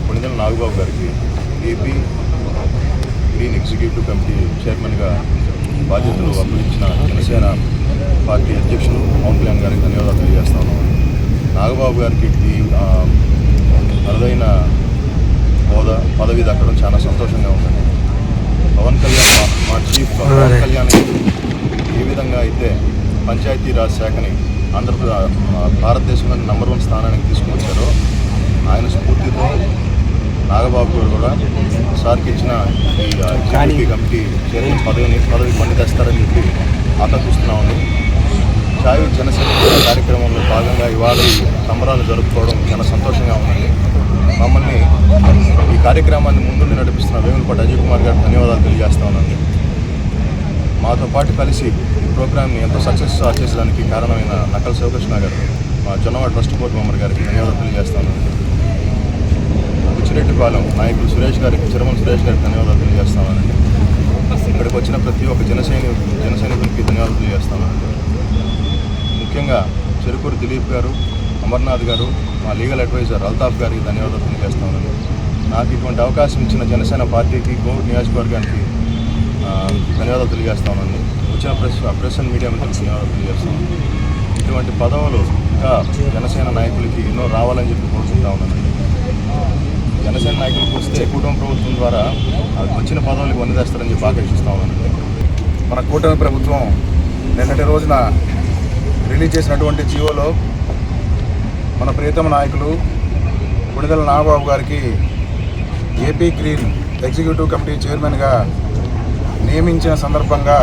కొణిదెల నాగబాబు గారికి AP green executive committee చైర్మన్గా బాధ్యతలు అప్పగించిన జనసేన పార్టీ అధ్యక్షులు పవన్ కళ్యాణ్ గారికి ధన్యవాదాలు తెలియజేస్తాను. నాగబాబు గారికి ఈ అరుదైన హోదా పదవి దక్కడం చాలా సంతోషంగా ఉందండి. పవన్ కళ్యాణ్ మా చీఫ్ పవన్ కళ్యాణ్ ఏ విధంగా అయితే పంచాయతీరాజ్ శాఖని భారతదేశంలో నంబర్ 1 స్థానానికి తీసుకువచ్చారో ఆయన స్ఫూర్తితో నాగబాబు గారు కూడా సార్కి ఇచ్చిన ఈ ఎగ్జిక్యూటివ్ కమిటీ చైర్మన్ పదవి పని తెస్తారని చెప్పి ఆకాంక్షిస్తున్నామని చాయ్ జనసేన కార్యక్రమంలో భాగంగా ఇవాళ సంబరాలు జరుపుకోవడం చాలా సంతోషంగా ఉందండి. మమ్మల్ని ఈ కార్యక్రమాన్ని ముందుండి నడిపిస్తున్న వేములపాటి అజయ్ కుమార్ గారికి ధన్యవాదాలు తెలియజేస్తా ఉన్నాను. మాతో పాటు కలిసి ఈ ప్రోగ్రామ్ని ఎంతో సక్సెస్ చేసేదానికి కారణమైన నకల శివకృష్ణ గారు, మా జొన్నవాడ ట్రస్ట్ బోర్డు మెంబర్ గారికి ధన్యవాదాలు తెలియజేస్తాను. బుచ్చిరెడ్డిపాలెం నాయకులు సురేష్ గారికి, చిరమల సురేష్ గారికి ధన్యవాదాలు తెలియజేస్తానండి. ఇక్కడికి వచ్చిన ప్రతి ఒక్క జనసైనికులకి ధన్యవాదాలు తెలియజేస్తానండి. ముఖ్యంగా చెరుకూరు దిలీప్ గారు, అమర్నాథ్ గారు, మా లీగల్ అడ్వైజర్ అల్తాఫ్ గారికి ధన్యవాదాలు తెలియజేస్తానండి. నాకు ఇటువంటి అవకాశం ఇచ్చిన జనసేన పార్టీకి, కోవిడ్ నియోజకవర్గానికి ధన్యవాదాలు తెలియజేస్తామండి. వచ్చిన ప్రెస్ అండ్ మీడియా మిత్రులకు ధన్యవాదాలు తెలియజేస్తాను. ఇటువంటి పదవులు ఇంకా జనసేన నాయకులకి ఎన్నో రావాలని చెప్పి కోరుకుంటా ఉన్నానండి. జనసేన నాయకులకు వస్తే కూటమి ప్రభుత్వం ద్వారా వచ్చిన పదవులకు వందేస్తారని చెప్పి ఆకాంక్షిస్తా ఉన్నానండి. మన కూటమి ప్రభుత్వం నిన్నటి రోజున రిలీజ్ చేసినటువంటి జీవోలో మన ప్రియతమ నాయకులు కొణిదెల నాగబాబు గారికి ఏపీ గ్రీన్ ఎగ్జిక్యూటివ్ కమిటీ చైర్మన్గా నియమించిన సందర్భంగా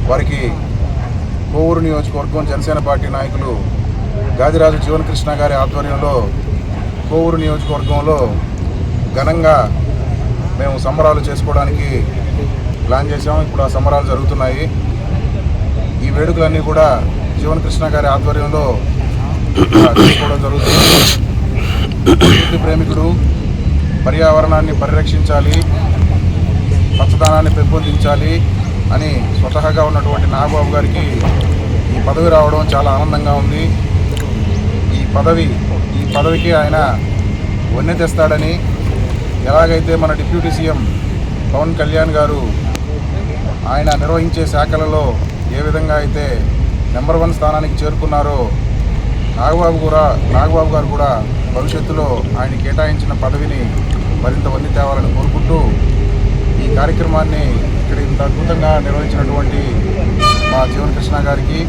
వారికి కోవూరు నియోజకవర్గం జనసేన పార్టీ నాయకులు గాదిరాజు జీవన్కృష్ణ గారి ఆధ్వర్యంలో కోవూరు నియోజకవర్గంలో ఘనంగా మేము సంబరాలు చేసుకోవడానికి ప్లాన్ చేసాము. ఇప్పుడు ఆ సంబరాలు జరుగుతున్నాయి. ఈ వేడుకలన్నీ కూడా జీవన్కృష్ణ గారి ఆధ్వర్యంలో చేసుకోవడం జరుగుతుంది. ప్రకృతి ప్రేమికుడు, పర్యావరణాన్ని పరిరక్షించాలి, పచ్చదనాన్ని పెంపొందించాలి అని స్వతహాగా ఉన్నటువంటి నాగబాబు గారికి ఈ పదవి రావడం చాలా ఆనందంగా ఉంది. ఈ పదవికి ఆయన వన్నె తెస్తాడని, ఎలాగైతే మన డిప్యూటీ సీఎం పవన్ కళ్యాణ్ గారు ఆయన నిర్వహించే శాఖలలో ఏ విధంగా అయితే నెంబర్ 1 స్థానానికి చేరుకున్నారో నాగబాబు గారు కూడా భవిష్యత్తులో ఆయన కేటాయించిన పదవిని మరింత వన్నె తేవాలని కోరుకుంటూ ఈ కార్యక్రమాన్ని ఇక్కడ ఇంత అద్భుతంగా నిర్వహించినటువంటి మా జీవన్కృష్ణ గారికి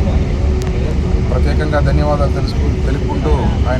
ప్రత్యేకంగా ధన్యవాదాలు తెలుపుకుంటూ ఆయన